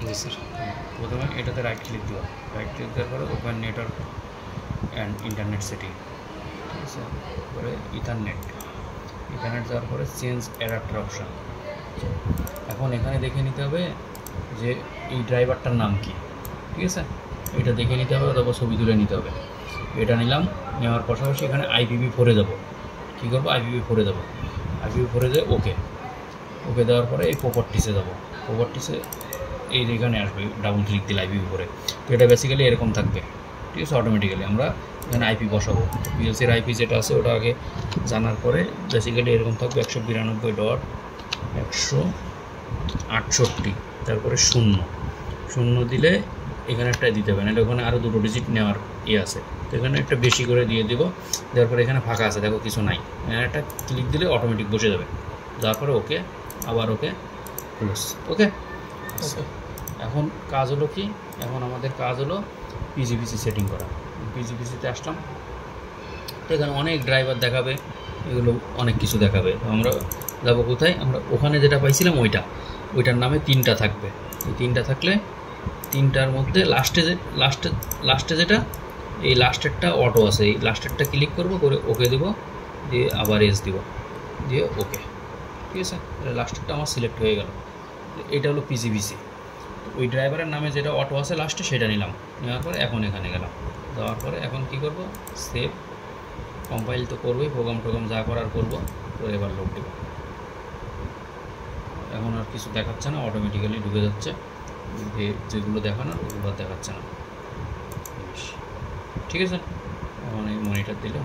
জি sir. প্রথমে এটাতে right click দেওয়া, রাইট ক্লিক দেওয়ার পরে open network and internet setting, ঠিক আছে, তারপরে ইথারনেট যাওয়ার পরে চেঞ্জ অ্যাডাপ্টার অপশান। এখন এখানে দেখে নিতে হবে যে এই ড্রাইভারটার নাম কি, ঠিক আছে, এটা দেখে নিতে হবে, অথবা ছবি তুলে নিতে হবে। এটা নিলাম, নেওয়ার পাশাপাশি এখানে IPv4 দেবো। কী করবো? IPv4 দেবো, IPv4 দিয়ে ওকে দেওয়ার পরে এই প্রপার্টিসে দেবো। প্রপার্টিসে এই এখানে আসবে, ডাবল ক্লিক দিলে IPv4, তো এটা বেসিক্যালি এরকম থাকবে, ঠিক আছে। অটোমেটিক্যালি আমরা এখানে IP বসাবো, PLC-র IP যেটা আছে ওটা আগে জানার পরে বেসিক্যালি এরকম থাকবে 192.168, তারপরে 0 দিলে এখানে একটা দিতে হবে, নাহলে ওখানে আরও 2 ডিজিট নেওয়ার আছে, তো এখানে একটা বেশি করে দিয়ে দিব। দেওয়ার পরে এখানে ফাঁকা আছে, দেখো কিছু নাই, এখানে একটা ক্লিক দিলে অটোমেটিক বসে যাবে। যাওয়ার পরে ওকে, আবার ওকে, ক্লোজ। ওকে, এখন কাজ হলো কি? এখন আমাদের কাজ হলো PGPC সেটিং করা। PGPC-তে আসলাম, তো এখানে অনেক ড্রাইভার দেখাবে, এগুলো অনেক কিছু দেখাবে। আমরা যাবো কোথায়? আমরা ওখানে যেটা পাইছিলাম ওইটার নামে 3টা থাকবে। এই 3টা থাকলে 3টার মধ্যে লাস্টে যেটা, এই লাস্টেরটা অটো আছে, এই লাস্টেরটা ক্লিক করবো, করে ওকে দেবো, দিয়ে আবার এস দিব, দিয়ে ওকে, ঠিক আছে। লাস্টেরটা আমার সিলেক্ট হয়ে গেল। এটা হলো PGPC। ওই ড্রাইভারের নামে যেটা অটো আছে লাস্টে সেটা নিলাম, নেওয়ার পরে এখন এখানে গেলাম, যাওয়ার পরে এখন কি করব? সেভ, কম্পাইল তো করবোই, প্রোগ্রাম যা করার করবো, তো এবার লোড দেব। এখন আর কিছু দেখাচ্ছে না, অটোমেটিক্যালি ঢুকে যাচ্ছে, যেগুলো দেখানোর ওগুলো দেখাচ্ছে না, ঠিক আছে। এখন এই মনিটর দিলে